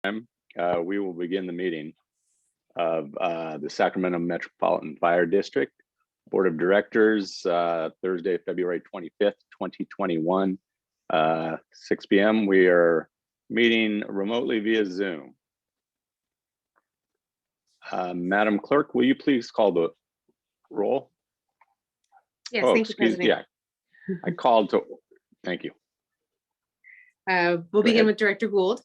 We will begin the meeting of the Sacramento Metropolitan Fire District Board of Directors, Thursday, February 25th, 2021, 6 p.m. We are meeting remotely via Zoom. Madam Clerk, will you please call the roll? Yes, thank you, President. Yeah, I called to, thank you. We'll begin with Director Gould.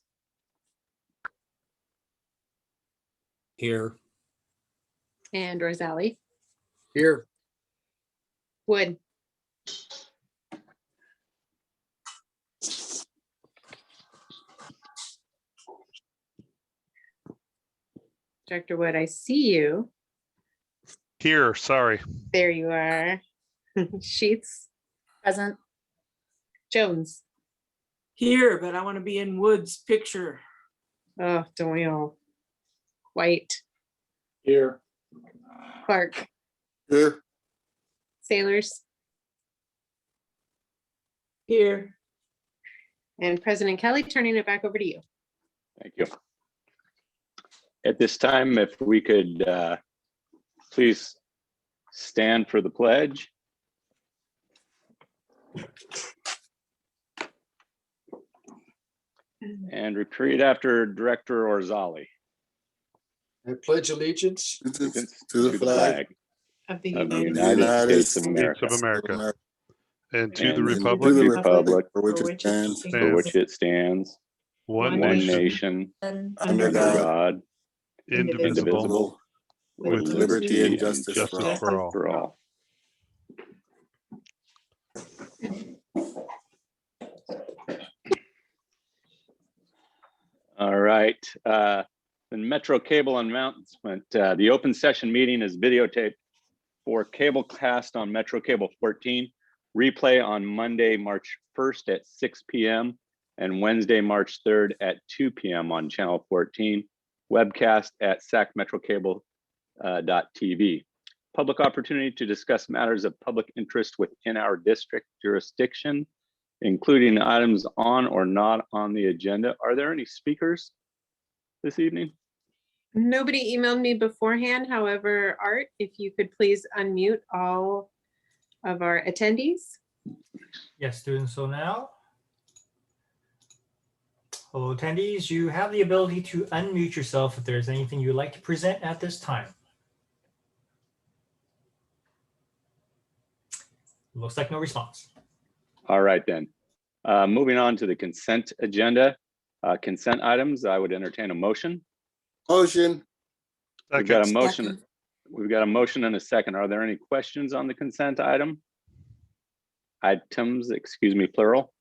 Here. And Rosali. Here. Wood. Director Wood, I see you. Here, sorry. There you are. Sheets. Present. Jones. Here, but I want to be in Wood's picture. Oh, don't we all? White. Here. Clark. Here. Sailors. Here. And President Kelly, turning it back over to you. Thank you. At this time, if we could please stand for the pledge. And repeat after Director Orzali. I pledge allegiance To the flag Of the of the United United States of America, And to the and republic for which it stands, one one nation, nation, under under God, indivisible, with with liberty and justice for all. for all. All right. The Metro Cable announcement. The open session meeting is videotaped for cable cast on Metro Cable 14, replay on Monday, March 1st at 6 p.m. and Wednesday, March 3rd at 2 p.m. on channel 14, webcast at sacmetrocable.tv. Public opportunity to discuss matters of public interest within our district jurisdiction, including items on or not on the agenda. Are there any speakers this evening? Nobody emailed me beforehand. However, Art, if you could please unmute all of our attendees. Yes, doing so now. Hello, attendees. You have the ability to unmute yourself if there's anything you'd like to present at this time. Looks like no response. All right, then. Moving on to the consent agenda. Consent items, I would entertain a motion. Motion. We've got a motion. We've got a motion and a second. Are there any questions on the consent item? Items, excuse me, plural.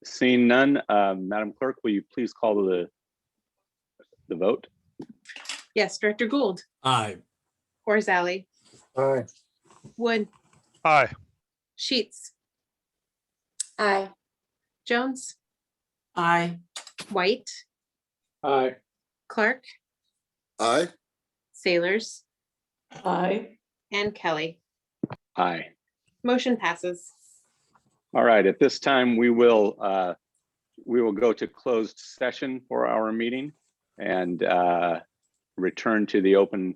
Seeing none, Madam Clerk, will you please call the vote? Yes, Director Gould. Aye. Orzali. Aye. Wood. Aye. Sheets. Aye. Jones. Aye. White. Aye. Clark. Aye. Sailors. Aye. And Kelly. Aye. Motion passes. All right, at this time, we will go to closed session for our meeting and return to the open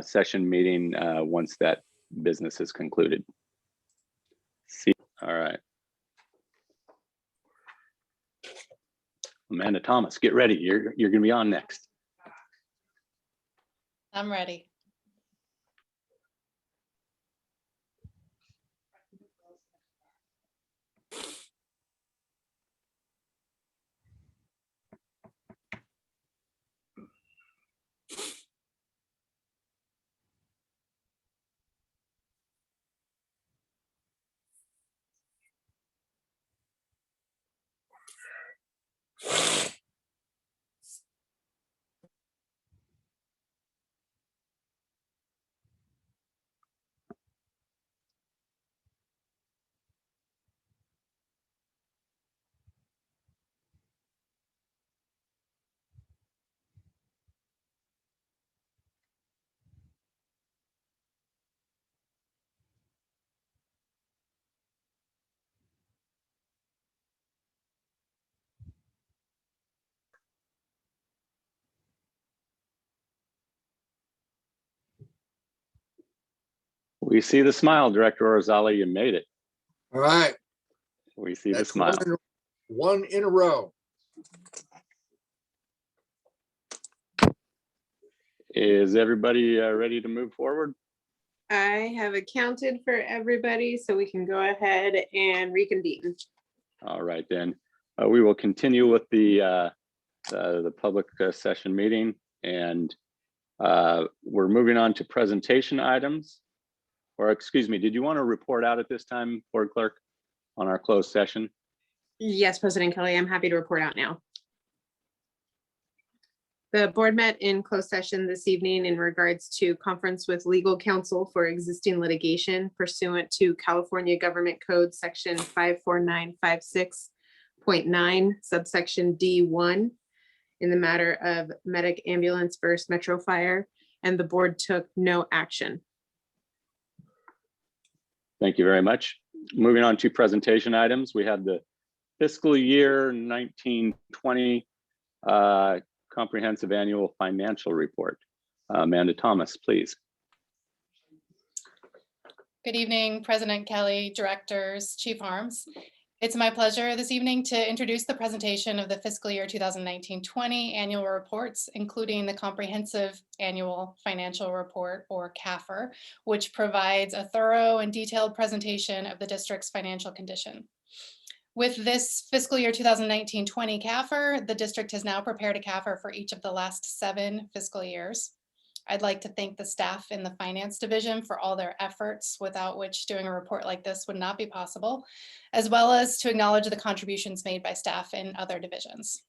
session meeting once that business is concluded. See, all right. Amanda Thomas, get ready. You're gonna be on next. I'm ready. We see the smile, Director Orzala, you made it. All right. We see the That's smile. one in a row. Is everybody ready to move forward? I have accounted for everybody, so we can go ahead and reconvene. All right, then. We will continue with the public session meeting, and we're moving on to presentation items. Or excuse me, did you want to report out at this time, Board Clerk, on our closed session? Yes, President Kelly, I'm happy to report out now. The board met in closed session this evening in regards to conference with legal counsel for existing litigation pursuant to California Government Code Section 54956.9 subsection D1 in the matter of Medic Ambulance versus Metro Fire, and the board took no action. Thank you very much. Moving on to presentation items, we had the fiscal year 1920 comprehensive annual financial report. Amanda Thomas, please. Good evening, President Kelly, directors, Chief Harms. It's my pleasure this evening to introduce the presentation of the fiscal year 2019-20 annual reports, including the comprehensive annual financial report, or CAFR, which provides a thorough and detailed presentation of the district's financial condition. With this fiscal year 2019-20 CAFR, the district has now prepared a CAFR for each of the last 7 fiscal years. I'd like to thank the staff in the finance division for all their efforts, without which doing a report like this would not be possible, as well as to acknowledge the contributions made by staff in other divisions.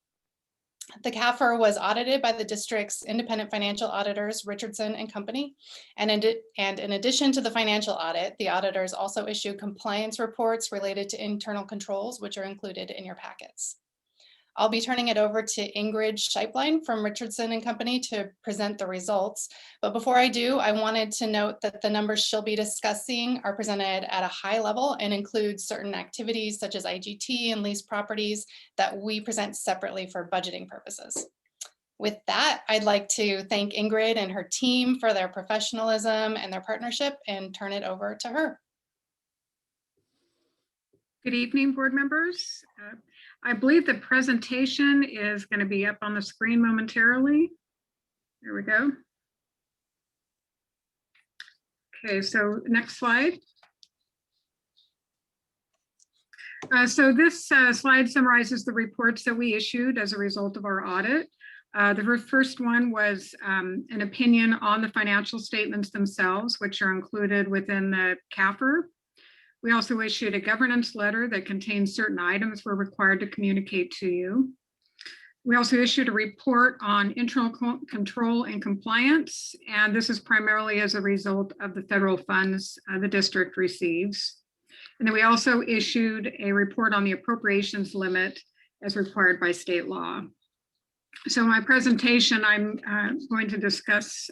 The CAFR was audited by the district's independent financial auditors, Richardson and Company. And in addition to the financial audit, the auditors also issue compliance reports related to internal controls, which are included in your packets. I'll be turning it over to Ingrid Scheiblein from Richardson and Company to present the results. But before I do, I wanted to note that the numbers she'll be discussing are presented at a high level and include certain activities such as IGT and leased properties that we present separately for budgeting purposes. With that, I'd like to thank Ingrid and her team for their professionalism and their partnership, and turn it over to her. Good evening, board members. I believe the presentation is going to be up on the screen momentarily. There we go. Okay, so next slide. So this slide summarizes the reports that we issued as a result of our audit. The first one was an opinion on the financial statements themselves, which are included within the CAFR. We also issued a governance letter that contains certain items we're required to communicate to you. We also issued a report on internal control and compliance, and this is primarily as a result of the federal funds the district receives. And then we also issued a report on the appropriations limit as required by state law. So in my presentation, I'm going to discuss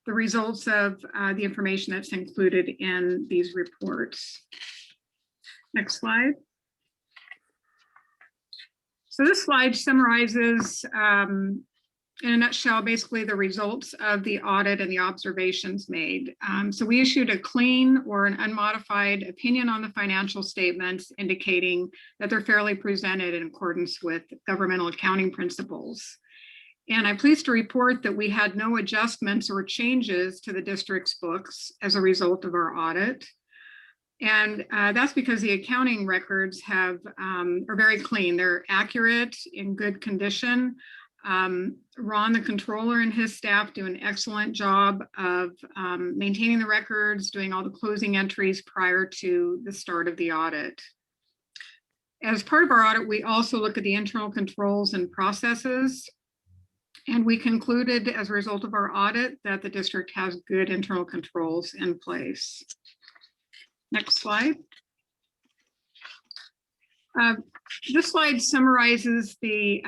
the results of the information that's included in these reports. Next slide. So this slide summarizes, in a nutshell, basically the results of the audit and the observations made. So we issued a clean or an unmodified opinion on the financial statements, indicating that they're fairly presented in accordance with governmental accounting principles. And I'm pleased to report that we had no adjustments or changes to the district's books as a result of our audit. And that's because the accounting records are very clean. They're accurate, in good condition. Ron, the controller, and his staff do an excellent job of maintaining the records, doing all the closing entries prior to the start of the audit. As part of our audit, we also look at the internal controls and processes. And we concluded as a result of our audit that the district has good internal controls in place. Next slide. This slide summarizes the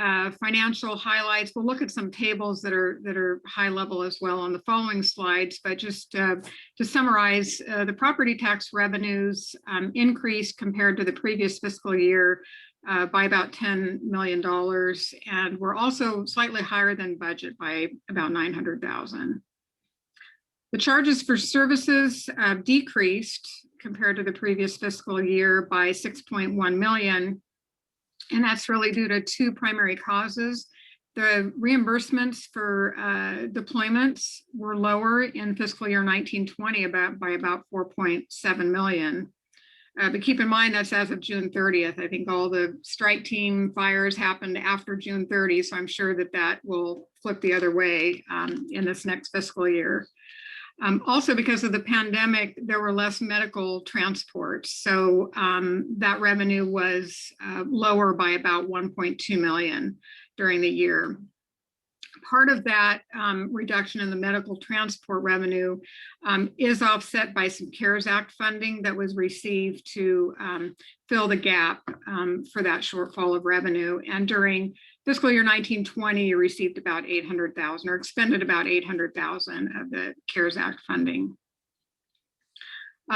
financial highlights. We'll look at some tables that are high level as well on the following slides, but just to summarize, the property tax revenues increased compared to the previous fiscal year by about $10 million, and we're also slightly higher than budget by about $900,000. The charges for services decreased compared to the previous fiscal year by 6.1 million. And that's really due to two primary causes. The reimbursements for deployments were lower in fiscal year 1920 by about 4.7 million. But keep in mind that's as of June 30th. I think all the strike team fires happened after June 30, so I'm sure that that will flip the other way in this next fiscal year. Also, because of the pandemic, there were less medical transports, so that revenue was lower by about 1.2 million during the year. Part of that reduction in the medical transport revenue is offset by some CARES Act funding that was received to fill the gap for that shortfall of revenue. And during fiscal year 1920, you received about 800,000 or expended about 800,000 of the CARES Act funding.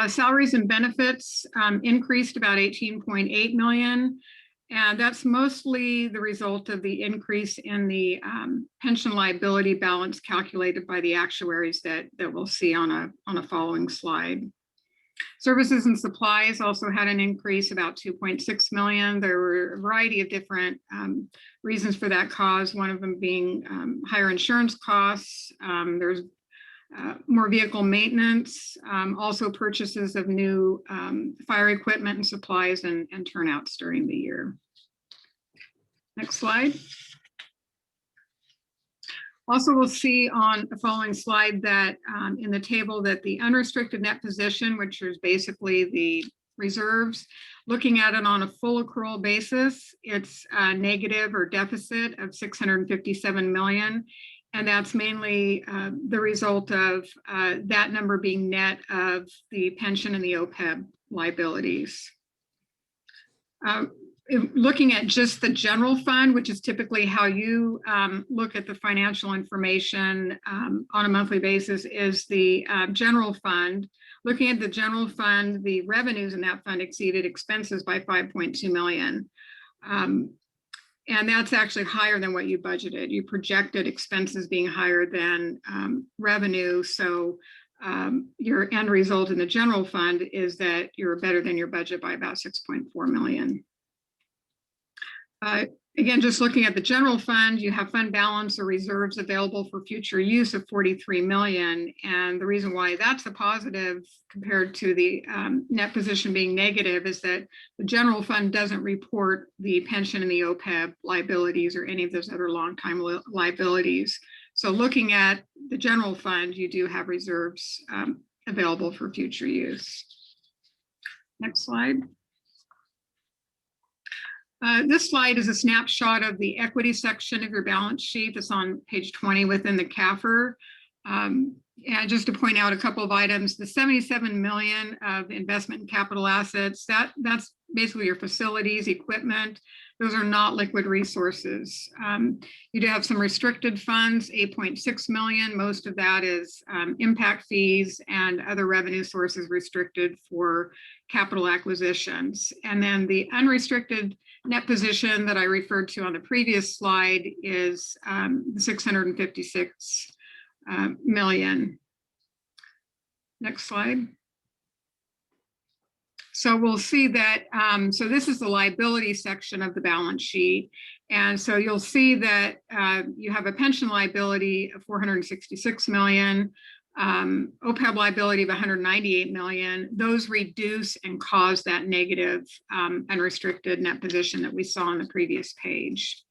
Salaries and benefits increased about 18.8 million. And that's mostly the result of the increase in the pension liability balance calculated by the actuaries that we'll see on a following slide. Services and supplies also had an increase about 2.6 million. There were a variety of different reasons for that cause, one of them being higher insurance costs. There's more vehicle maintenance, also purchases of new fire equipment and supplies and turnouts during the year. Next slide. Also, we'll see on the following slide that in the table that the unrestricted net position, which is basically the reserves, looking at it on a full accrual basis, it's a negative or deficit of 657 million. And that's mainly the result of that number being net of the pension and the OPEB liabilities. Looking at just the general fund, which is typically how you look at the financial information on a monthly basis, is the general fund. Looking at the general fund, the revenues in that fund exceeded expenses by 5.2 million. And that's actually higher than what you budgeted. You projected expenses being higher than revenue. So your end result in the general fund is that you're better than your budget by about 6.4 million. Again, just looking at the general fund, you have fund balance or reserves available for future use of 43 million. And the reason why that's a positive compared to the net position being negative is that the general fund doesn't report the pension and the OPEB liabilities or any of those other long-time liabilities. So looking at the general fund, you do have reserves available for future use. Next slide. This slide is a snapshot of the equity section of your balance sheet that's on page 20 within the CAFR. And just to point out a couple of items, the 77 million of investment in capital assets, that's basically your facilities, equipment. Those are not liquid resources. You do have some restricted funds, 8.6 million. Most of that is impact fees and other revenue sources restricted for capital acquisitions. And then the unrestricted net position that I referred to on the previous slide is 656 million. Next slide. So we'll see that, so this is the liability section of the balance sheet. And so you'll see that you have a pension liability of 466 million, OPEB liability of 198 million. Those reduce and cause that negative unrestricted net position that we saw on the previous page.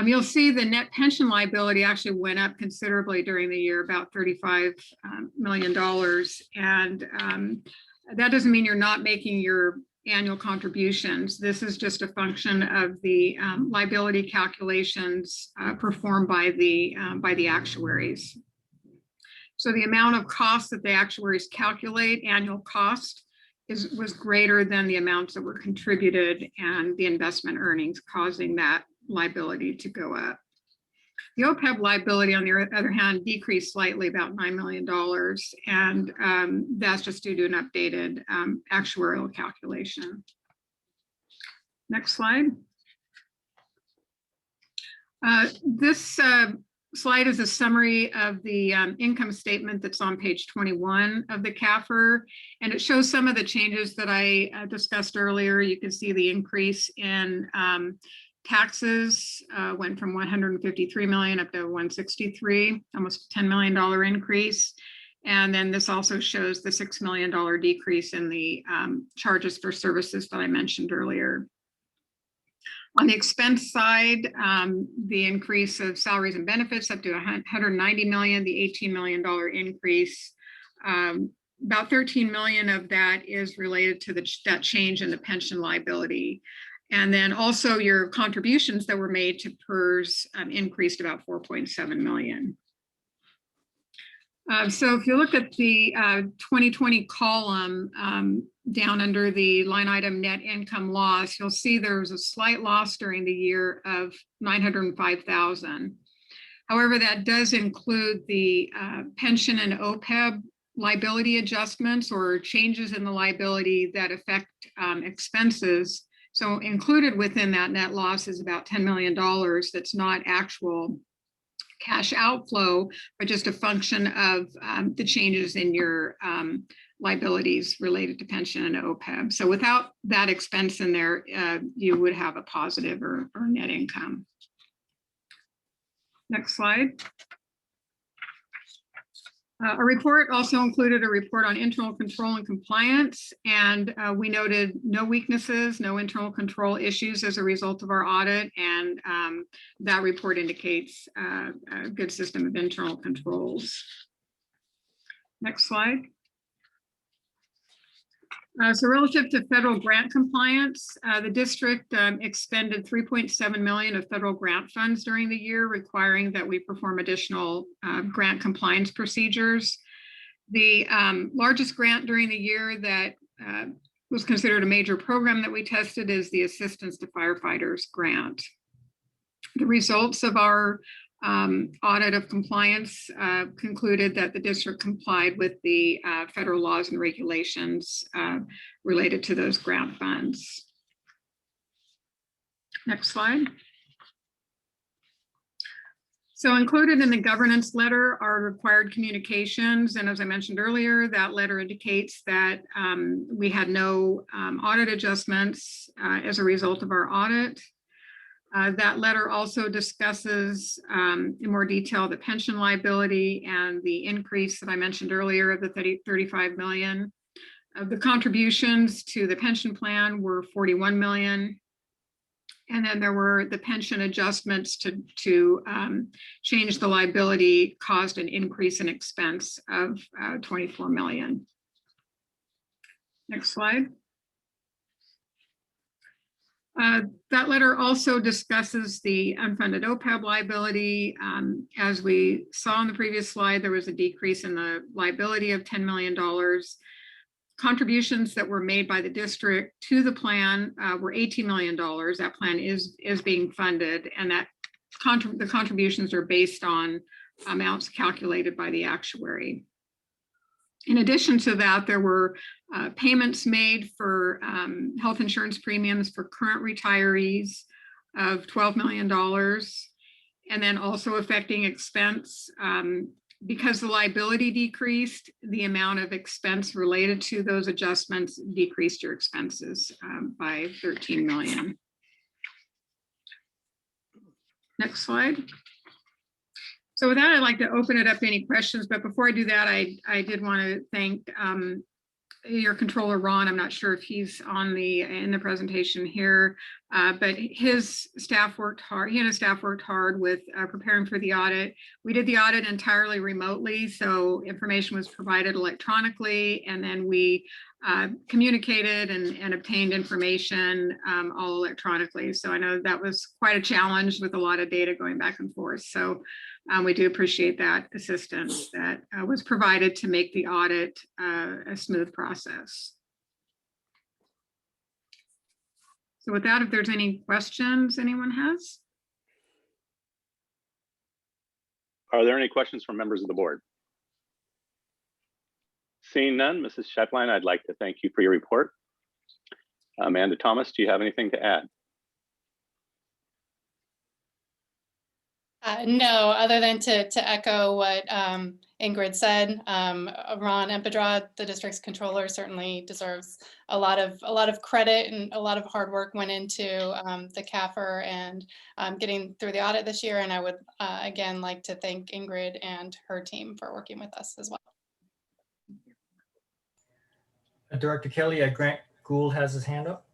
You'll see the net pension liability actually went up considerably during the year, about $35 million. And that doesn't mean you're not making your annual contributions. This is just a function of the liability calculations performed by the actuaries. So the amount of cost that the actuaries calculate, annual cost, was greater than the amounts that were contributed and the investment earnings, causing that liability to go up. The OPEB liability, on the other hand, decreased slightly, about $9 million, and that's just due to an updated actuarial calculation. Next slide. This slide is a summary of the income statement that's on page 21 of the CAFR, and it shows some of the changes that I discussed earlier. You can see the increase in taxes went from 153 million up to 163, almost $10 million increase. And then this also shows the $6 million decrease in the charges for services that I mentioned earlier. On the expense side, the increase of salaries and benefits up to 190 million, the $18 million increase. About 13 million of that is related to that change in the pension liability. And then also your contributions that were made to PERS increased about 4.7 million. So if you look at the 2020 column down under the line item net income loss, you'll see there was a slight loss during the year of 905,000. However, that does include the pension and OPEB liability adjustments or changes in the liability that affect expenses. So included within that net loss is about $10 million that's not actual cash outflow, but just a function of the changes in your liabilities related to pension and OPEB. So without that expense in there, you would have a positive or net income. Next slide. A report also included a report on internal control and compliance, and we noted no weaknesses, no internal control issues as a result of our audit, and that report indicates a good system of internal controls. Next slide. So relative to federal grant compliance, the district expended 3.7 million of federal grant funds during the year, requiring that we perform additional grant compliance procedures. The largest grant during the year that was considered a major program that we tested is the Assistance to Firefighters grant. The results of our audit of compliance concluded that the district complied with the federal laws and regulations related to those grant funds. Next slide. So included in the governance letter are required communications. And as I mentioned earlier, that letter indicates that we had no audit adjustments as a result of our audit. That letter also discusses in more detail the pension liability and the increase that I mentioned earlier of the 35 million. The contributions to the pension plan were 41 million. And then there were the pension adjustments to change the liability caused an increase in expense of 24 million. Next slide. That letter also discusses the unfunded OPEB liability. As we saw on the previous slide, there was a decrease in the liability of $10 million. Contributions that were made by the district to the plan were $18 million. That plan is being funded, and that the contributions are based on amounts calculated by the actuary. In addition to that, there were payments made for health insurance premiums for current retirees of $12 million, and then also affecting expense. Because the liability decreased, the amount of expense related to those adjustments decreased your expenses by 13 million. Next slide. So with that, I'd like to open it up to any questions, but before I do that, I did want to thank your controller, Ron. I'm not sure if he's in the presentation here, but his staff worked hard. He and his staff worked hard with preparing for the audit. We did the audit entirely remotely, so information was provided electronically, and then we communicated and obtained information all electronically. So I know that was quite a challenge with a lot of data going back and forth. So we do appreciate that assistance that was provided to make the audit a smooth process. So with that, if there's any questions anyone has. Are there any questions from members of the board? Seeing none, Mrs. Scheifelein, I'd like to thank you for your report. Amanda Thomas, do you have anything to add? No, other than to echo what Ingrid said, Ron Empedrad, the district's controller, certainly deserves a lot of credit, and a lot of hard work went into the CAFR and getting through the audit this year. And I would again like to thank Ingrid and her team for working with us as well. Director Kelly, Grant Gould has his hand up.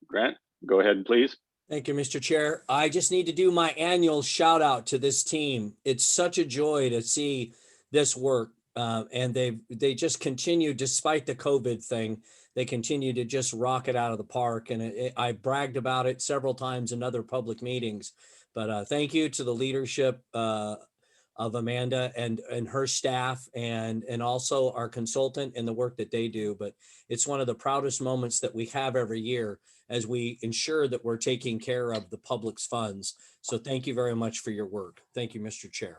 Grant, go ahead, please. Thank you, Mr. Chair. I just need to do my annual shout out to this team. It's such a joy to see this work. And they just continue, despite the COVID thing, they continue to just rock it out of the park. And I bragged about it several times in other public meetings. But thank you to the leadership of Amanda and her staff, and also our consultant and the work that they do. But it's one of the proudest moments that we have every year as we ensure that we're taking care of the public's funds. So thank you very much for your work. Thank you, Mr. Chair.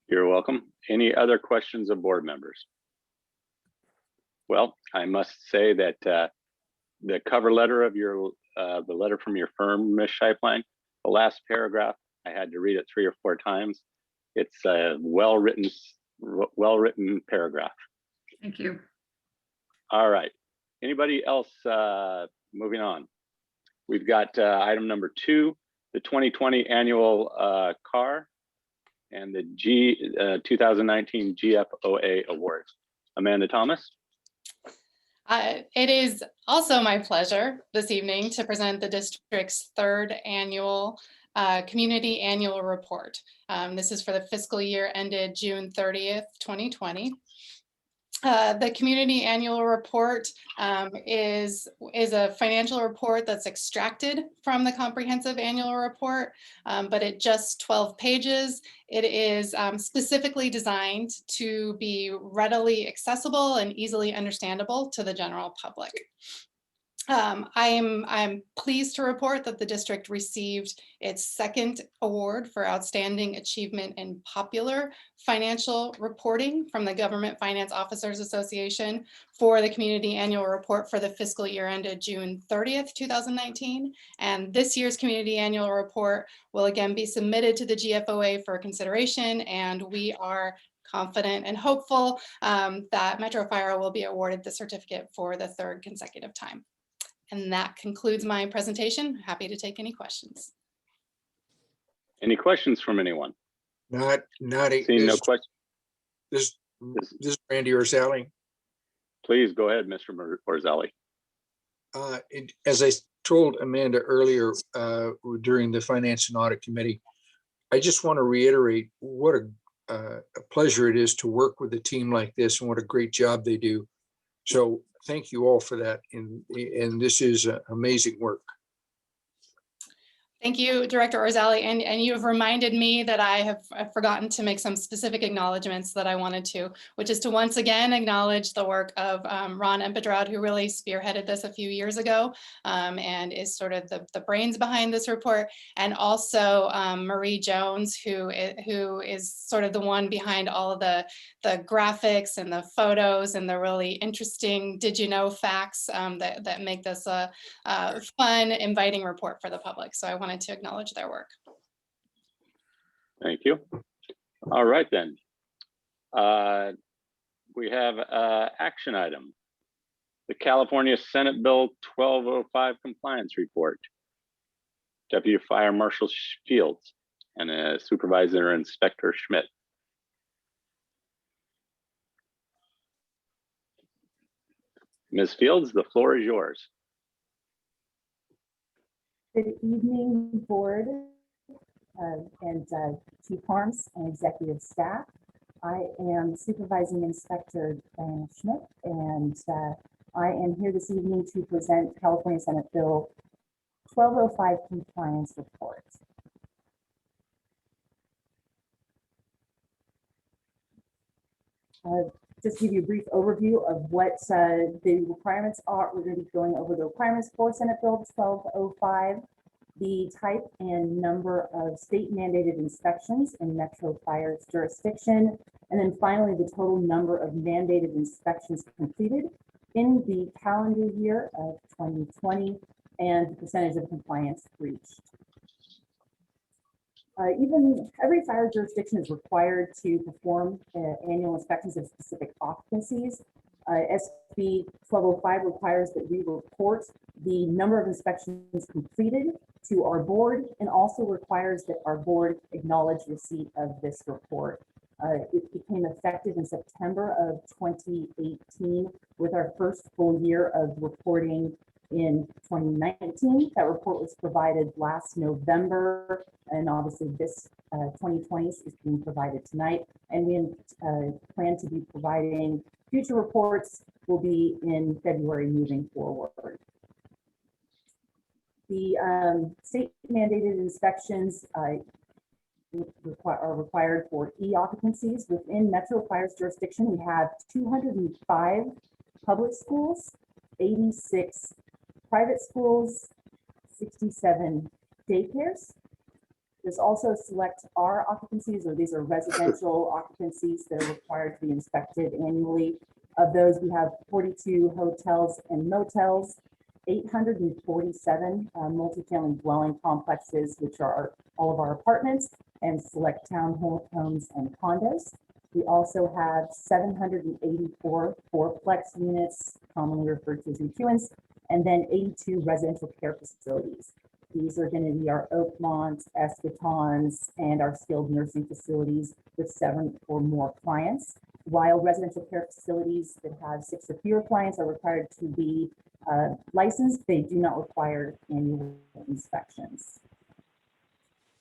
You're welcome. Any other questions of board members? Well, I must say that the cover letter of your, the letter from your firm, Ms. Scheiplein, the last paragraph, I had to read it 3 or 4 times. It's a well-written paragraph. Thank you. All right. Anybody else moving on? We've got item number 2, the 2020 annual CAR and the 2019 GFOA awards. Amanda Thomas. It is also my pleasure this evening to present the district's 3rd annual community annual report. This is for the fiscal year ended June 30th, 2020. The community annual report is a financial report that's extracted from the comprehensive annual report, but at just 12 pages. It is specifically designed to be readily accessible and easily understandable to the general public. I'm pleased to report that the district received its 2nd award for outstanding achievement in popular financial reporting from the Government Finance Officers Association for the community annual report for the fiscal year ended June 30th, 2019. And this year's community annual report will again be submitted to the GFOA for consideration, and we are confident and hopeful that Metro Fire will be awarded the certificate for the 3rd consecutive time. And that concludes my presentation. Happy to take any questions. Any questions from anyone? Not Seeing no questions, this is Randy or Sally. please go ahead, Mr. Orzali. As I told Amanda earlier during the Finance and Audit Committee, I just want to reiterate what a pleasure it is to work with a team like this and what a great job they do. So thank you all for that. And this is amazing work. Thank you, Director Orzali, and you have reminded me that I've forgotten to make some specific acknowledgements that I wanted to, which is to once again acknowledge the work of Ron Empedrad, who really spearheaded this a few years ago and is sort of the brains behind this report, and also Marie Jones, who is sort of the one behind all of the graphics and the photos and the really interesting did you know facts that make this a fun, inviting report for the public. So I wanted to acknowledge their work. Thank you. All right, then. We have an action item. The California Senate Bill 1205 compliance report. Deputy Fire Marshal Fields and Supervisor Inspector Schmidt. Ms. Fields, the floor is yours. Good evening, board and Chief Harms and executive staff. I am Supervising Inspector Diana Schmidt, and I am here this evening to present California Senate Bill 1205 compliance report. Just give you a brief overview of what the requirements are. We're going to be going over the requirements for Senate Bill 1205, the type and number of state mandated inspections in Metro Fire's jurisdiction, and then finally the total number of mandated inspections completed in the calendar year of 2020 and the percentage of compliance reached. Even every fire jurisdiction is required to perform annual inspections of specific occupancies. SB 1205 requires that we report the number of inspections completed to our board, and also requires that our board acknowledge receipt of this report. It became effective in September of 2018 with our first full year of reporting in 2019. That report was provided last November, and obviously this 2020 is being provided tonight. And we plan to be providing future reports will be in February moving forward. The state mandated inspections are required for e-occupancies. Within Metro Fire's jurisdiction, we have 205 public schools, 86 private schools, 67 daycares. There's also select R occupancies, or these are residential occupancies that are required to be inspected annually. Of those, we have 42 hotels and motels, 847 multifamily dwelling complexes, which are all of our apartments, and select townhomes and condos. We also have 784 fourplex units, commonly referred to as UQANs, and then 82 residential care facilities. These are going to be our Oakmonts, Escatons, and our skilled nursing facilities with 7 or more clients. While residential care facilities that have 6 or fewer clients are required to be licensed, they do not require annual inspections.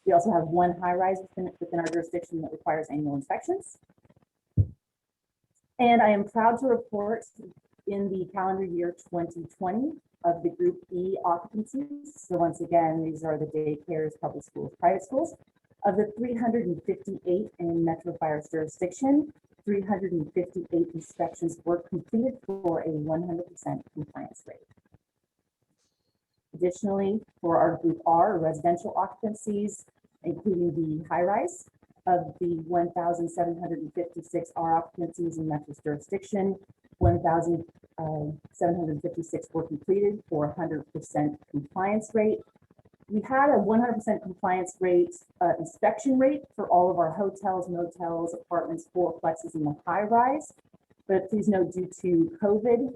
We also have 1 high-rise within our jurisdiction that requires annual inspections. And I am proud to report in the calendar year 2020 of the Group E occupancies. So once again, these are the daycares, public schools, private schools. Of the 358 in Metro Fire's jurisdiction, 358 inspections were completed for a 100% compliance rate. Additionally, for our Group R residential occupancies, including the high-rise, of the 1,756 R occupancies in Metro's jurisdiction, 1,756 were completed for a 100% compliance rate. We had a 100% compliance rate, inspection rate for all of our hotels, motels, apartments, fourplexes, and the high-rise. But please note, due to COVID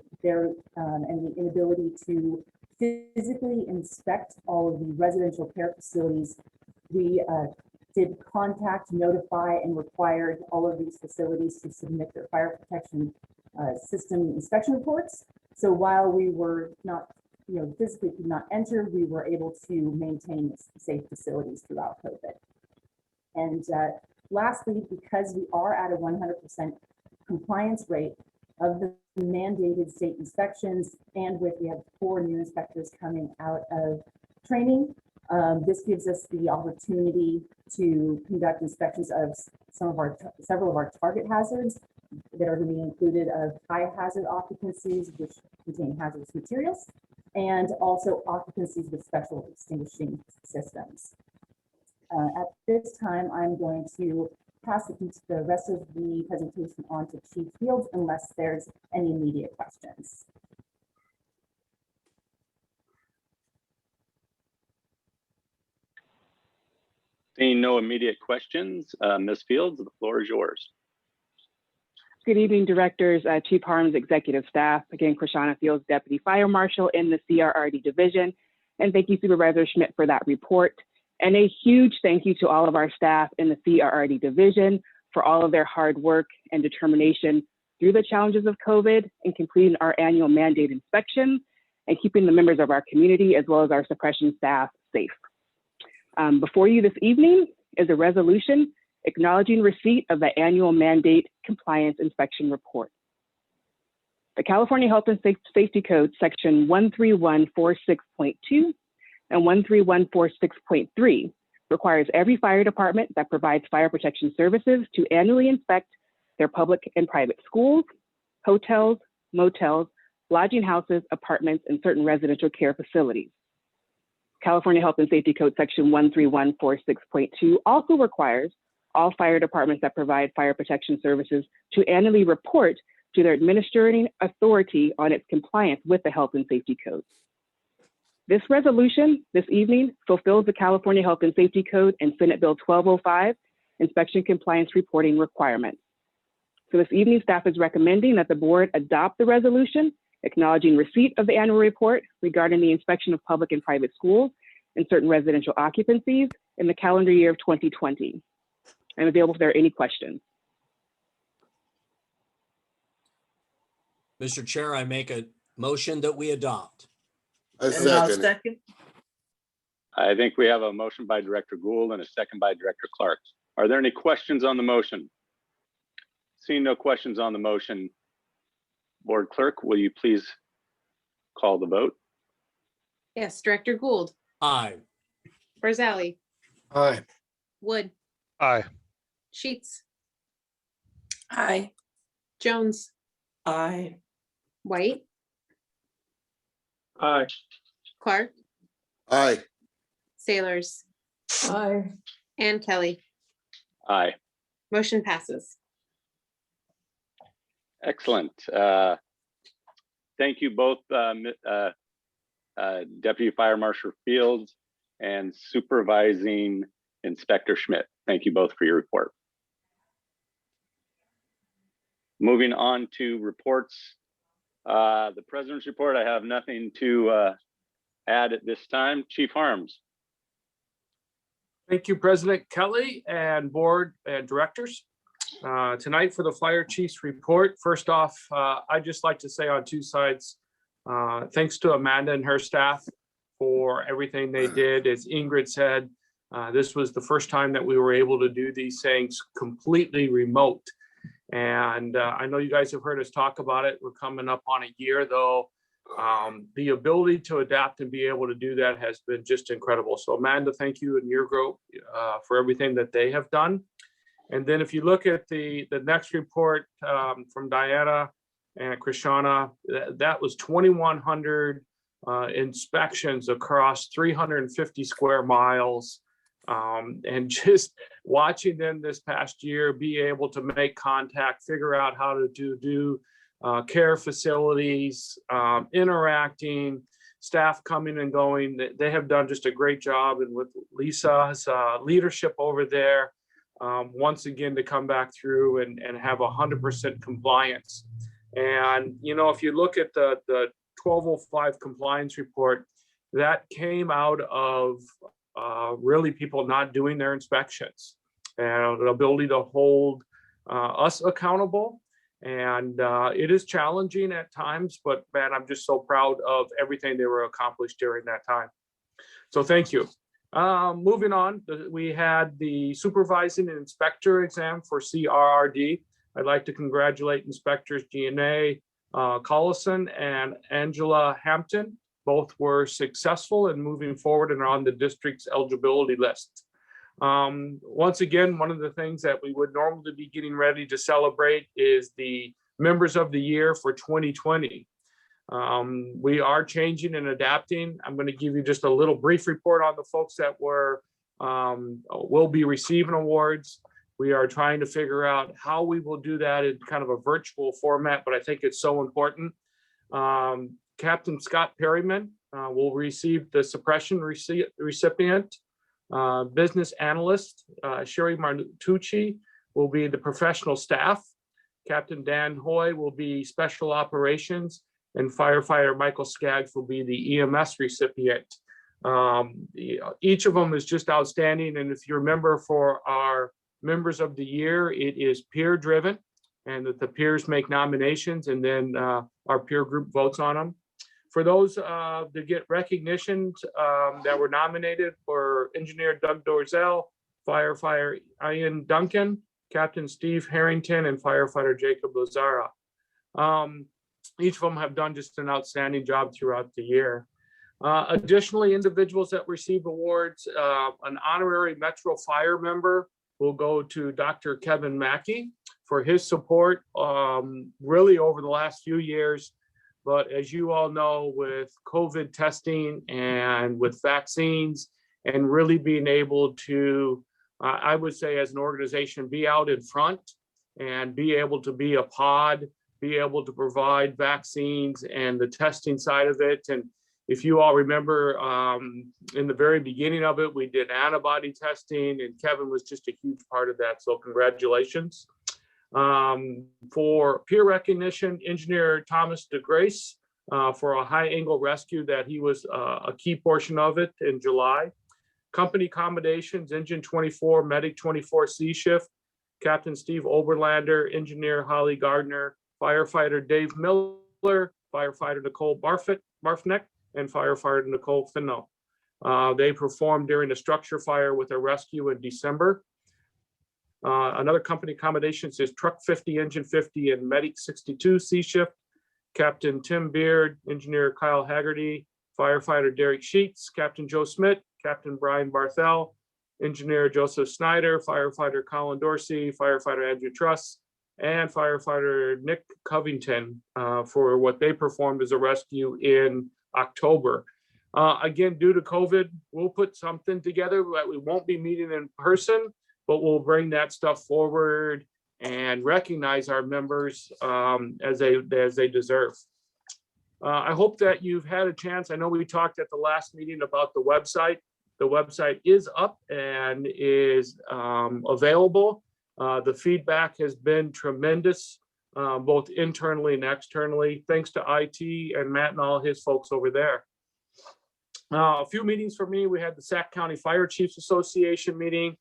and the inability to physically inspect all of the residential care facilities, we did contact, notify, and required all of these facilities to submit their fire protection system inspection reports. So while we were not, physically could not enter, we were able to maintain safe facilities throughout COVID. And lastly, because we are at a 100% compliance rate of the mandated state inspections, and we have 4 new inspectors coming out of training, this gives us the opportunity to conduct inspections of several of our target hazards that are going to be included of high hazard occupancies, which contain hazardous materials, and also occupancies with special extinguishing systems. At this time, I'm going to pass the rest of the presentation on to Chief Fields, unless there's any immediate questions. Seeing no immediate questions, Ms. Fields, the floor is yours. Good evening, directors, Chief Harms, executive staff. Again, Krishana Fields, Deputy Fire Marshal in the CRRD division. And thank you, Supervisor Schmidt, for that report. And a huge thank you to all of our staff in the CRRD division for all of their hard work and determination through the challenges of COVID and completing our annual mandate inspection and keeping the members of our community as well as our suppression staff safe. Before you this evening is a resolution acknowledging receipt of the annual mandate compliance inspection report. The California Health and Safety Code section 13146.2 and 13146.3 requires every fire department that provides fire protection services to annually inspect their public and private schools, hotels, motels, lodging houses, apartments, and certain residential care facilities. California Health and Safety Code section 13146.2 also requires all fire departments that provide fire protection services to annually report to their administrating authority on its compliance with the Health and Safety Code. This resolution this evening fulfills the California Health and Safety Code and Senate Bill 1205 inspection compliance reporting requirements. So this evening, staff is recommending that the board adopt the resolution acknowledging receipt of the annual report regarding the inspection of public and private schools and certain residential occupancies in the calendar year of 2020. I'm available if there are any questions. Mr. Chair, I make a motion that we adopt. I And I'll second it. second. I think we have a motion by Director Gould and a second by Director Clark. Are there any questions on the motion? Seeing no questions on the motion, Board Clerk, will you please call the vote? Yes, Director Gould, Aye. Barzali, Aye. Wood, Aye. Sheets, Aye. Jones, Aye. White, Aye. Clark, Aye. Sailors, Aye. and Kelly. Aye. Motion passes. Excellent. Thank you both, Deputy Fire Marshal Fields and Supervising Inspector Schmidt. Thank you both for your report. Moving on to reports. The President's report, I have nothing to add at this time. Chief Harms. Thank you, President Kelly and board and directors. Tonight for the Fire Chief's report. First off, I'd just like to say on two sides, thanks to Amanda and her staff for everything they did. As Ingrid said, this was the first time that we were able to do these things completely remote. And I know you guys have heard us talk about it. We're coming up on a year though. The ability to adapt and be able to do that has been just incredible. So Amanda, thank you and your group for everything that they have done. And then if you look at the next report from Diana and Krishana, that was 2,100 inspections across 350 square miles. And just watching them this past year be able to make contact, figure out how to do care facilities, interacting, staff coming and going. They have done just a great job. And with Lisa's leadership over there, once again, to come back through and have 100% compliance. And, you know, if you look at the 1205 compliance report, that came out of really people not doing their inspections and the ability to hold us accountable. And it is challenging at times, but man, I'm just so proud of everything they were accomplished during that time. So thank you. Moving on, we had the supervising and inspector exam for CRRD. I'd like to congratulate inspectors G&A Collison and Angela Hampton. Both were successful in moving forward and are on the district's eligibility list. Once again, one of the things that we would normally be getting ready to celebrate is the members of the year for 2020. We are changing and adapting. I'm going to give you just a little brief report on the folks that will be receiving awards. We are trying to figure out how we will do that in kind of a virtual format, but I think it's so important. Captain Scott Perryman will receive the suppression recipient. Business analyst Sherry Martucci will be the professional staff. Captain Dan Hoy will be special operations, and firefighter Michael Skaggs will be the EMS recipient. Each of them is just outstanding. And if you remember, for our members of the year, it is peer driven, and that the peers make nominations and then our peer group votes on them. For those that get recognition that were nominated for Engineer Doug Dorzell, Firefighter Ian Duncan, Captain Steve Harrington, and Firefighter Jacob Lazara. Each of them have done just an outstanding job throughout the year. Additionally, individuals that receive awards, an honorary Metro Fire member will go to Dr. Kevin Mackey for his support really over the last few years. But as you all know, with COVID testing and with vaccines and really being able to, I would say as an organization, be out in front and be able to be a pod, be able to provide vaccines and the testing side of it. And If you all remember, in the very beginning of it, we did antibody testing, and Kevin was just a huge part of that. So congratulations. For peer recognition, Engineer Thomas DeGrace for a high angle rescue that he was a key portion of it in July. Company accommodations, Engine 24, Medic 24 C shift, Captain Steve Oberlander, Engineer Holly Gardner, Firefighter Dave Miller, Firefighter Nicole Barfneck, and Firefighter Nicole Finno. They performed during a structure fire with a rescue in December. Another company accommodations is Truck 50, Engine 50, and Medic 62 C shift, Captain Tim Beard, Engineer Kyle Haggerty, Firefighter Derek Sheets, Captain Joe Smith, Captain Brian Barthel, Engineer Joseph Snyder, Firefighter Colin Dorsey, Firefighter Andrew Truss, and Firefighter Nick Covington for what they performed as a rescue in October. Again, due to COVID, we'll put something together that we won't be meeting in person, but we'll bring that stuff forward and recognize our members as they deserve. I hope that you've had a chance. I know we talked at the last meeting about the website. The website is up and is available. The feedback has been tremendous, both internally and externally, thanks to IT and Matt and all his folks over there. A few meetings for me. We had the Sac County Fire Chiefs Association meeting,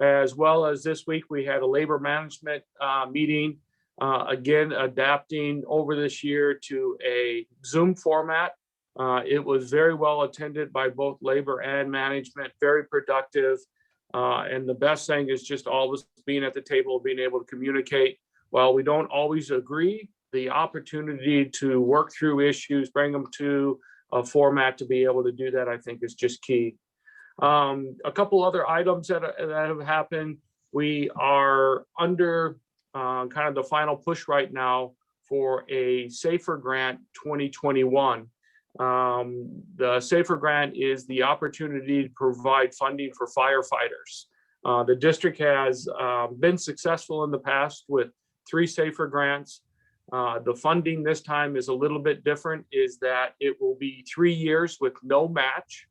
as well as this week we had a labor management meeting, again, adapting over this year to a Zoom format. It was very well attended by both labor and management, very productive. And the best thing is just always being at the table, being able to communicate. While we don't always agree, the opportunity to work through issues, bring them to a format to be able to do that, I think is just key. A couple other items that have happened. We are under kind of the final push right now for a SAFER Grant 2021. The SAFER Grant is the opportunity to provide funding for firefighters. The district has been successful in the past with 3 SAFER grants. The funding this time is a little bit different, is that it will be 3 years with no match.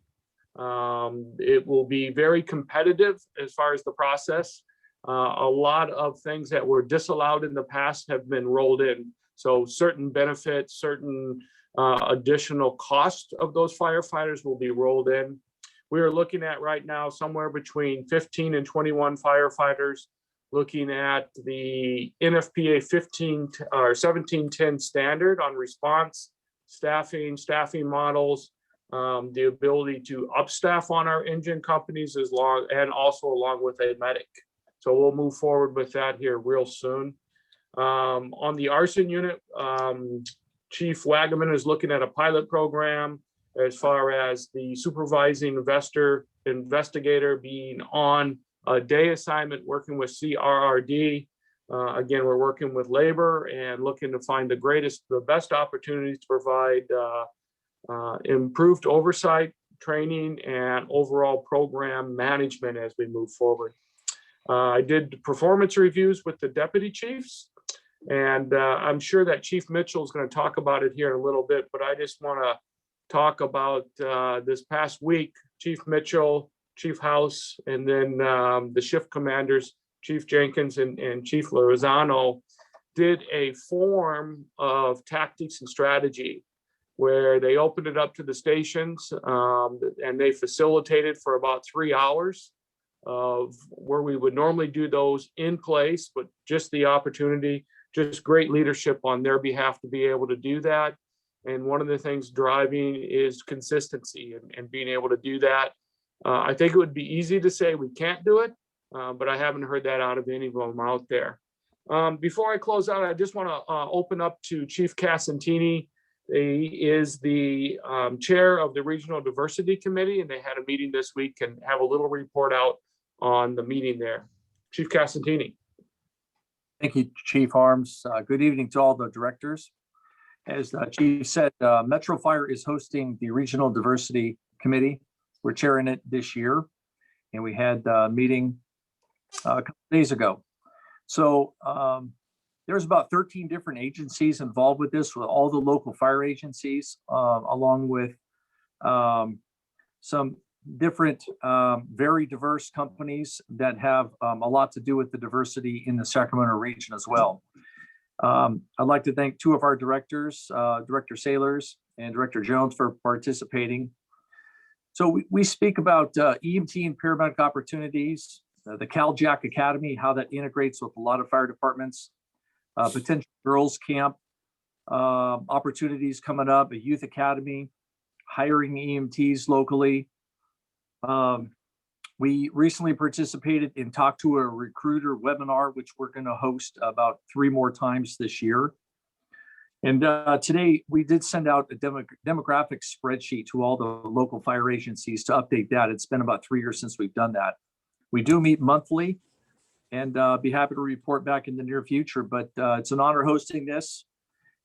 It will be very competitive as far as the process. A lot of things that were disallowed in the past have been rolled in. So certain benefits, certain additional cost of those firefighters will be rolled in. We are looking at right now somewhere between 15 and 21 firefighters, looking at the NFPA 15 or 1710 standard on response, staffing models, the ability to upstaff on our engine companies and also along with a medic. So we'll move forward with that here real soon. On the arson unit, Chief Wagaman is looking at a pilot program as far as the supervising investigator being on a day assignment working with CRRD. Again, we're working with labor and looking to find the best opportunities to provide improved oversight, training, and overall program management as we move forward. I did performance reviews with the deputy chiefs, and I'm sure that Chief Mitchell is going to talk about it here in a little bit, but I just want to talk about this past week. Chief Mitchell, Chief House, and then the shift commanders, Chief Jenkins and Chief Lozano, did a form of tactics and strategy where they opened it up to the stations and they facilitated for about 3 hours of where we would normally do those in place, but just the opportunity, just great leadership on their behalf to be able to do that. And one of the things driving is consistency and being able to do that. I think it would be easy to say we can't do it, but I haven't heard that out of any of them out there. Before I close out, I just want to open up to Chief Casantini. He is the chair of the Regional Diversity Committee, and they had a meeting this week and have a little report out on the meeting there. Chief Casantini. Thank you, Chief Harms. Good evening to all the directors. As Chief said, Metro Fire is hosting the Regional Diversity Committee. We're chairing it this year, and we had a meeting a couple days ago. So there's about 13 different agencies involved with this, with all the local fire agencies, along with some different, very diverse companies that have a lot to do with the diversity in the Sacramento region as well. I'd like to thank two of our directors, Director Sailors and Director Jones, for participating. So we speak about EMT and paramedic opportunities, the CalJack Academy, how that integrates with a lot of fire departments, potential girls camp opportunities coming up, a youth academy, hiring EMTs locally. We recently participated in Talk to a Recruiter webinar, which we're going to host about 3 more times this year. And today we did send out a demographic spreadsheet to all the local fire agencies to update that. It's been about 3 years since we've done that. We do meet monthly, and be happy to report back in the near future, but it's an honor hosting this,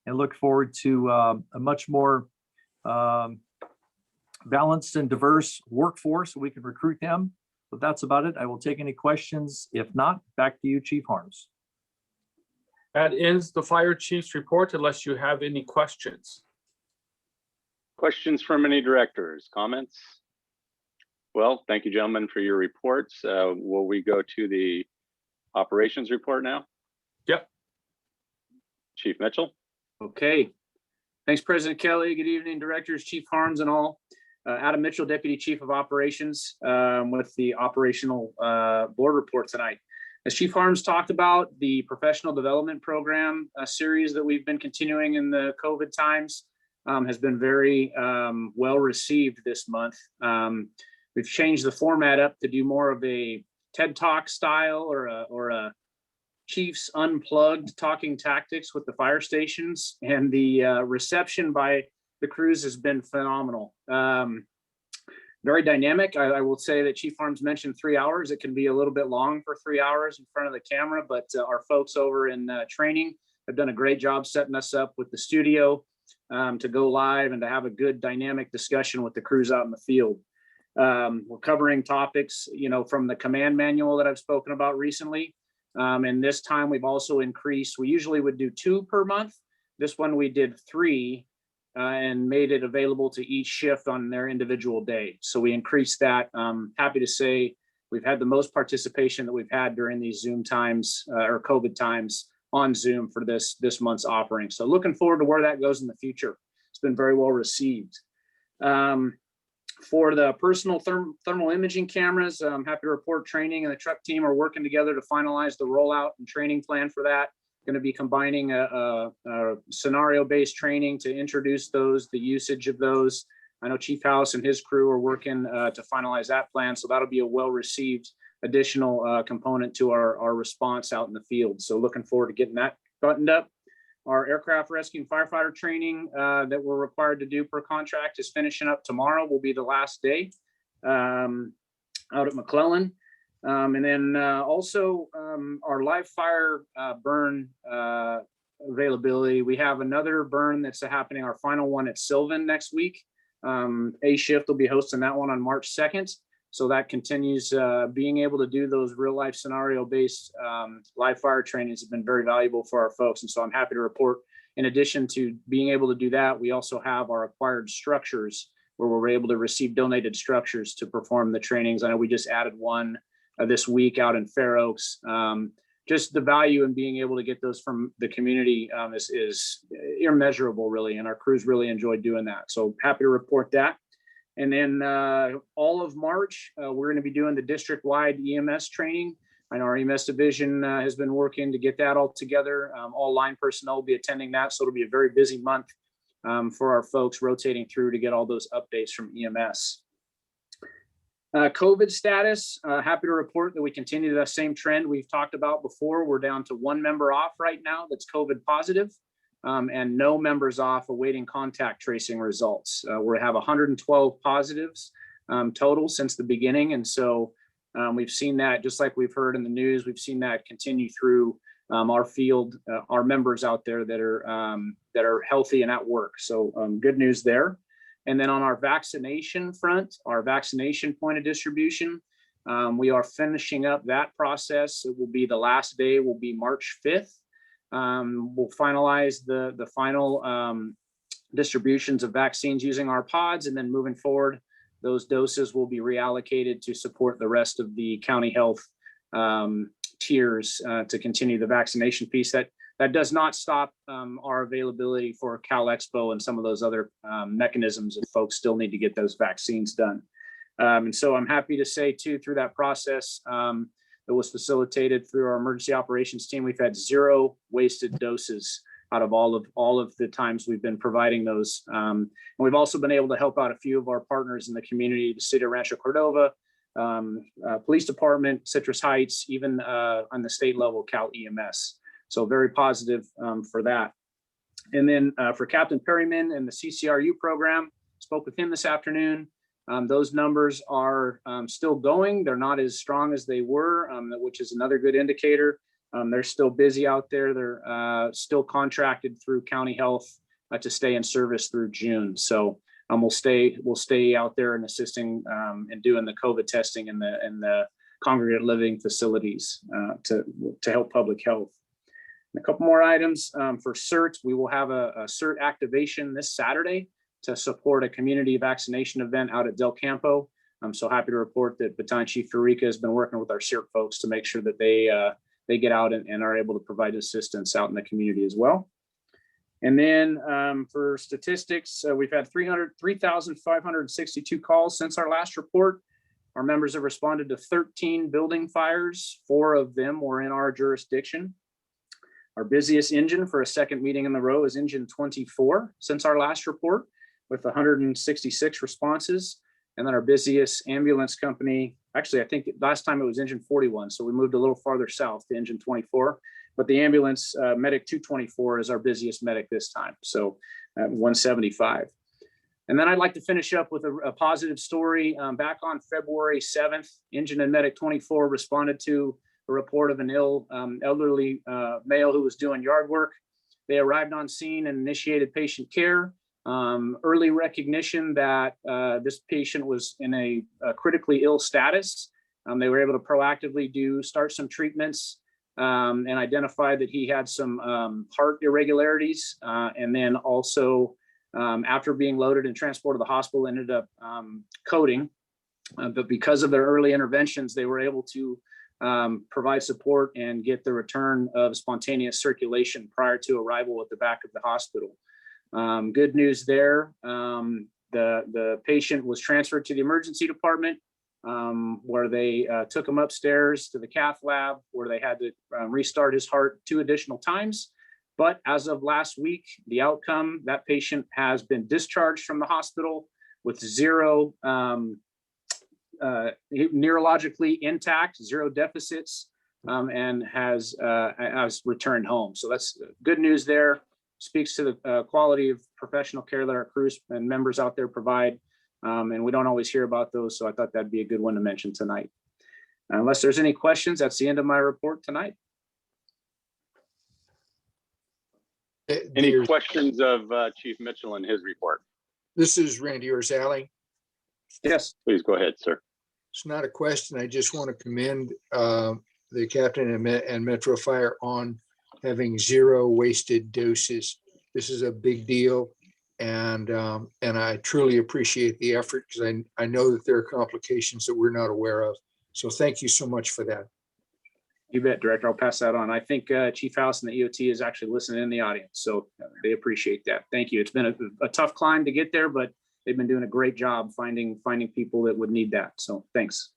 and look forward to a much more balanced and diverse workforce so we can recruit them. But that's about it. I will take any questions. If not, back to you, Chief Harms. That ends the fire chief's report unless you have any questions. Questions from any directors, comments? Well, thank you, gentlemen, for your reports. Will we go to the operations report now? Yep. Chief Mitchell. Okay. Thanks, President Kelly. Good evening, directors, Chief Harms, and all. Adam Mitchell, Deputy Chief of Operations, with the operational board report tonight. As Chief Harms talked about, the professional development program series that we've been continuing in the COVID times has been very well received this month. We've changed the format up to do more of a TED Talk style or a Chiefs Unplugged talking tactics with the fire stations, and the reception by the crews has been phenomenal. Very dynamic. I will say that Chief Harms mentioned 3 hours. It can be a little bit long for 3 hours in front of the camera, but our folks over in training have done a great job setting us up with the studio to go live and to have a good dynamic discussion with the crews out in the field. We're covering topics, from the command manual that I've spoken about recently. And this time we've also increased. We usually would do 2 per month. This one we did 3. And made it available to each shift on their individual day. So we increased that. Happy to say we've had the most participation that we've had during these Zoom times or COVID times on Zoom for this month's offering. So looking forward to where that goes in the future. It's been very well received. For the personal thermal imaging cameras, I'm happy to report training and the truck team are working together to finalize the rollout and training plan for that. Going to be combining a scenario-based training to introduce those, the usage of those. I know Chief House and his crew are working to finalize that plan, so that'll be a well-received additional component to our response out in the field. So looking forward to getting that buttoned up. Our aircraft rescue and firefighter training that we're required to do per contract is finishing up tomorrow. Will be the last day out at McClellan. And then also our live fire burn availability. We have another burn that's happening, our final one at Sylvan next week. A shift will be hosting that one on March 2nd. So that continues being able to do those real life scenario based live fire trainings have been very valuable for our folks. And so I'm happy to report, in addition to being able to do that, we also have our acquired structures where we're able to receive donated structures to perform the trainings. I know we just added one this week out in Fair Oaks. Just the value in being able to get those from the community is immeasurable, really, and our crews really enjoyed doing that. So happy to report that. And then all of March, we're going to be doing the district-wide EMS training. I know our EMS division has been working to get that all together. All line personnel will be attending that, so it'll be a very busy month for our folks rotating through to get all those updates from EMS. COVID status, happy to report that we continue that same trend we've talked about before. We're down to 1 member off right now that's COVID positive, and no members off awaiting contact tracing results. We have 112 positives total since the beginning. And so we've seen that, just like we've heard in the news, we've seen that continue through our field, our members out there that are healthy and at work. So good news there. And then on our vaccination front, our vaccination point of distribution, we are finishing up that process. It will be the last day will be March 5th. We'll finalize the final distributions of vaccines using our pods, and then moving forward, those doses will be reallocated to support the rest of the county health tiers to continue the vaccination piece. That does not stop our availability for Cal Expo and some of those other mechanisms if folks still need to get those vaccines done. And so I'm happy to say too, through that process that was facilitated through our emergency operations team, we've had 0 wasted doses out of all of the times we've been providing those. And we've also been able to help out a few of our partners in the community, the city of Rancho Cordova, police department, Citrus Heights, even on the state level, Cal EMS. So very positive for that. And then for Captain Perryman and the CCRU program, spoke with him this afternoon. Those numbers are still going. They're not as strong as they were, which is another good indicator. They're still busy out there. They're still contracted through county health to stay in service through June. So we'll stay out there and assisting and doing the COVID testing in the congregate living facilities to help public health. And a couple more items for CERT. We will have a CERT activation this Saturday to support a community vaccination event out at Del Campo. I'm so happy to report that Baton Chief Furica has been working with our CERT folks to make sure that they get out and are able to provide assistance out in the community as well. And then for statistics, we've had 3,562 calls since our last report. Our members have responded to 13 building fires. 4 of them were in our jurisdiction. Our busiest engine for a second meeting in the row is engine 24 since our last report, with 166 responses. And then our busiest ambulance company, actually, I think last time it was engine 41. So we moved a little farther south to engine 24, but the ambulance medic 224 is our busiest medic this time. So 175. And then I'd like to finish up with a positive story. Back on February 7th, engine and medic 24 responded to a report of an ill elderly male who was doing yard work. They arrived on scene and initiated patient care. Early recognition that this patient was in a critically ill status. They were able to proactively start some treatments and identify that he had some heart irregularities. And then also after being loaded and transported to the hospital, ended up coding. But because of their early interventions, they were able to provide support and get the return of spontaneous circulation prior to arrival at the back of the hospital. Good news there. The patient was transferred to the emergency department where they took him upstairs to the cath lab where they had to restart his heart 2 additional times. But as of last week, the outcome, that patient has been discharged from the hospital with 0 neurologically intact, 0 deficits, and has returned home. So that's good news there. Speaks to the quality of professional care that our crews and members out there provide. And we don't always hear about those. So I thought that'd be a good one to mention tonight. Unless there's any questions, that's the end of my report tonight. Any questions of Chief Mitchell and his report? This is Randy Orzali. Yes. Please go ahead, sir. It's not a question. I just want to commend the captain and Metro Fire on having 0 wasted doses. This is a big deal. And I truly appreciate the effort because I know that there are complications that we're not aware of. So thank you so much for that. You bet, Director. I'll pass that on. I think Chief House and the EOT is actually listening in the audience. So they appreciate that. Thank you. It's been a tough climb to get there, but they've been doing a great job finding people that would need that. So thanks.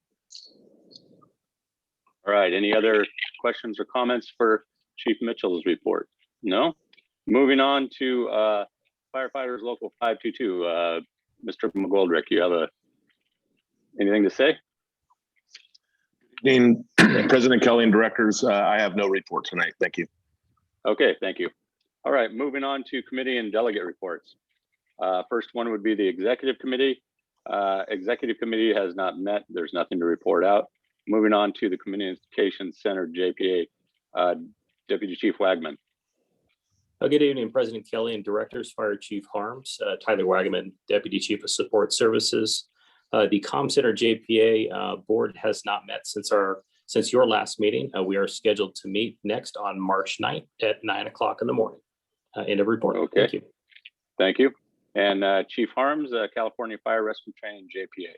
All right. Any other questions or comments for Chief Mitchell's report? No? Moving on to Firefighters Local 522. Mr. McGoldrick, you have anything to say? President Kelly and directors, I have no report tonight. Thank you. Okay, thank you. All right, moving on to committee and delegate reports. First one would be the executive committee. Executive committee has not met. There's nothing to report out. Moving on to the Communications Center, JPA, Deputy Chief Wagman. Good evening, President Kelly and directors, Fire Chief Harms, Tyler Wagaman, Deputy Chief of Support Services. The Com Center JPA board has not met since your last meeting. We are scheduled to meet next on March 9th at 9 o'clock in the morning. End of report. Okay. Thank you. Thank you. And Chief Harms, California Fire Rescue Training, JPA.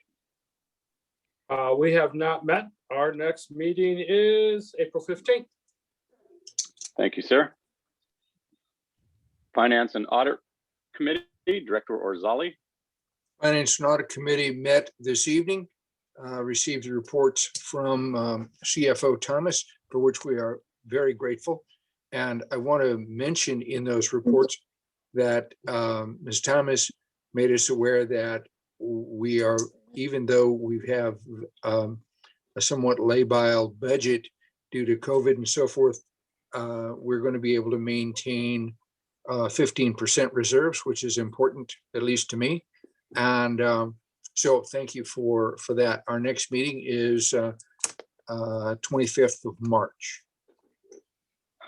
We have not met. Our next meeting is April 15th. Thank you, sir. Finance and Audit Committee, Director Orzali. Finance and Audit Committee met this evening, received the reports from CFO Thomas, for which we are very grateful. And I want to mention in those reports that Ms. Thomas made us aware that we are, even though we have a somewhat labile budget due to COVID and so forth, we're going to be able to maintain 15% reserves, which is important, at least to me. And so thank you for that. Our next meeting is 25th of March.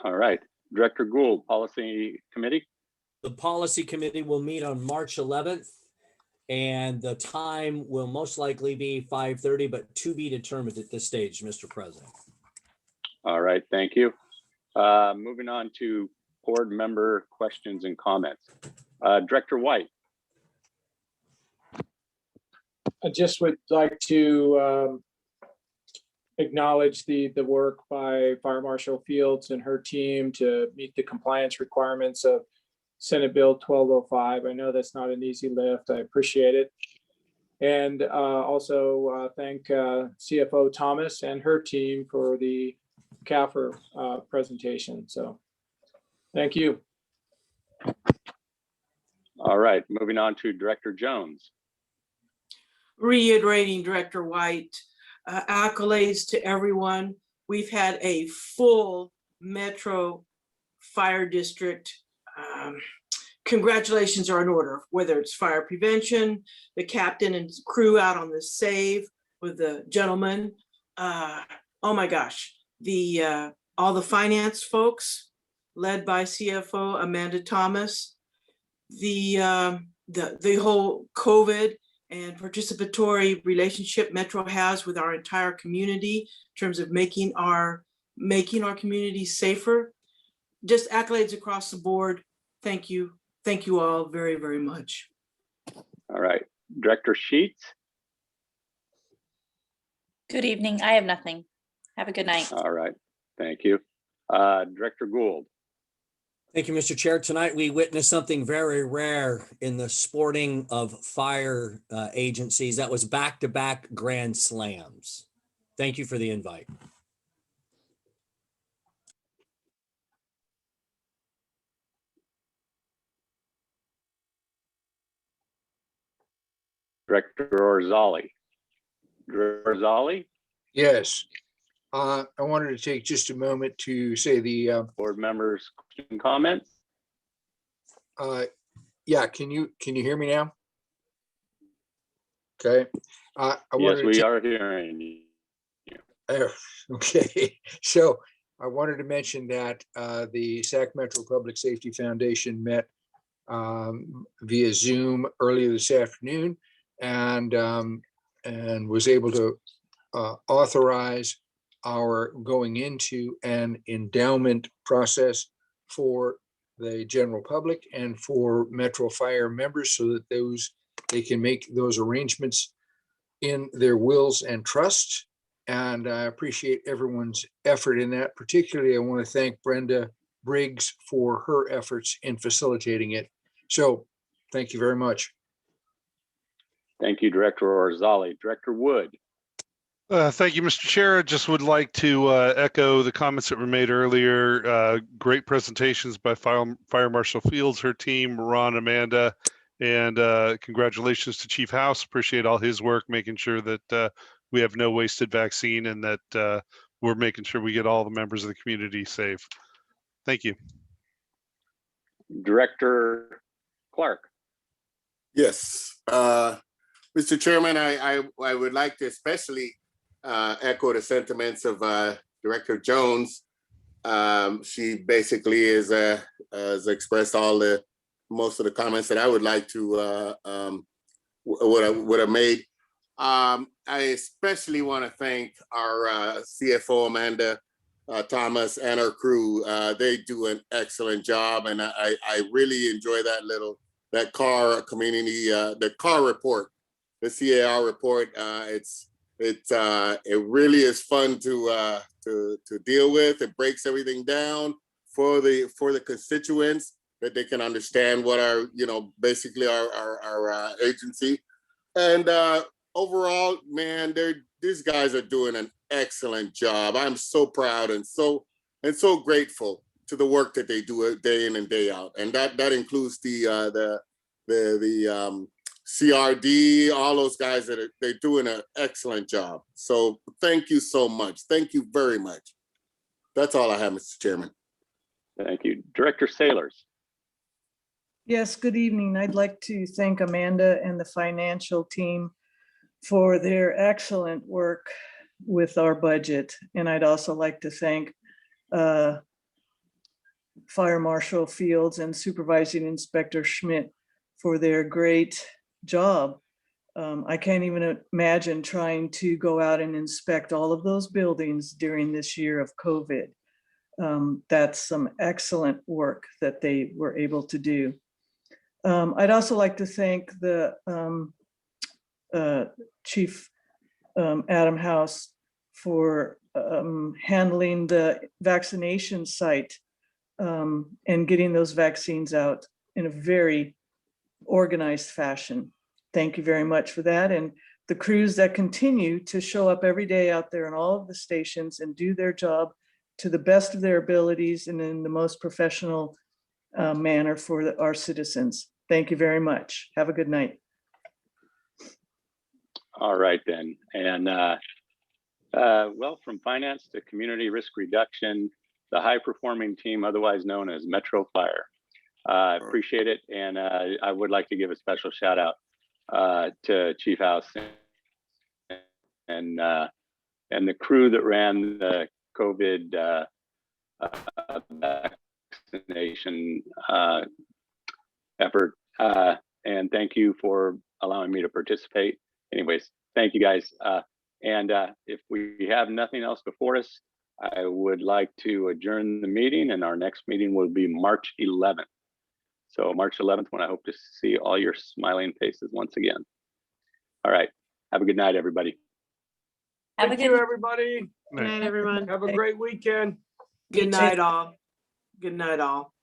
All right. Director Gould, Policy Committee. The Policy Committee will meet on March 11th, and the time will most likely be 5:30, but to be determined at this stage, Mr. President. All right, thank you. Moving on to board member questions and comments. Director White. I just would like to acknowledge the work by Fire Marshal Fields and her team to meet the compliance requirements of Senate Bill 1205. I know that's not an easy lift. I appreciate it. And also thank CFO Thomas and her team for the CAFR presentation. So thank you. All right, moving on to Director Jones. Reiterating Director White, accolades to everyone. We've had a full Metro Fire District. Congratulations are in order, whether it's fire prevention, the captain and crew out on the save with the gentleman. Oh my gosh, all the finance folks led by CFO Amanda Thomas, the whole COVID and participatory relationship Metro has with our entire community in terms of making our community safer. Just accolades across the board. Thank you. Thank you all very, very much. All right, Director Sheets. Good evening. I have nothing. Have a good night. All right, thank you. Director Gould. Thank you, Mr. Chair. Tonight, we witnessed something very rare in the sporting of fire agencies. That was back-to-back grand slams. Thank you for the invite. Director Orzali. Director Orzali? Yes. I wanted to take just a moment to say the board members' question comments. Yeah, can you hear me now? Okay. Yes, we are hearing you. Okay, so I wanted to mention that the Sac Metro Public Safety Foundation met via Zoom earlier this afternoon and was able to authorize our going into an endowment process for the general public and for Metro Fire members so that they can make those arrangements in their wills and trusts. And I appreciate everyone's effort in that. Particularly, I want to thank Brenda Briggs for her efforts in facilitating it. So thank you very much. Thank you, Director Orzali. Director Wood. Thank you, Mr. Chair. I just would like to echo the comments that were made earlier. Great presentations by Fire Marshal Fields, her team, Ron, Amanda, and congratulations to Chief House. Appreciate all his work, making sure that we have no wasted vaccine and that we're making sure we get all the members of the community safe. Thank you. Director Clark. Yes, Mr. Chairman, I would like to especially echo the sentiments of Director Jones. She basically has expressed most of the comments that I would like to would have made. I especially want to thank our CFO Amanda Thomas and her crew. They do an excellent job, and I really enjoy that little that car community, the car report, the CAR report. It really is fun to deal with. It breaks everything down for the constituents, that they can understand what our, basically our agency. And overall, man, these guys are doing an excellent job. I'm so proud and so grateful to the work that they do day in and day out. And that includes the CRD, all those guys they're doing an excellent job. So thank you so much. Thank you very much. That's all I have, Mr. Chairman. Thank you. Director Sailors. Yes, good evening. I'd like to thank Amanda and the financial team for their excellent work with our budget. And I'd also like to thank Fire Marshal Fields and Supervising Inspector Schmidt for their great job. I can't even imagine trying to go out and inspect all of those buildings during this year of COVID. That's some excellent work that they were able to do. I'd also like to thank the Chief Adam House for handling the vaccination site and getting those vaccines out in a very organized fashion. Thank you very much for that. And the crews that continue to show up every day out there in all of the stations and do their job to the best of their abilities and in the most professional manner for our citizens. Thank you very much. Have a good night. All right then. And well, from finance to community risk reduction, the high performing team, otherwise known as Metro Fire. I appreciate it. And I would like to give a special shout out to Chief House and the crew that ran the COVID vaccination effort. And thank you for allowing me to participate. Anyways, thank you guys. And if we have nothing else before us, I would like to adjourn the meeting, and our next meeting will be March 11th. So March 11th, when I hope to see all your smiling faces once again. All right. Have a good night, everybody. Thank you, everybody. Good night, everyone. Have a great weekend. Good night, all. Good night, all.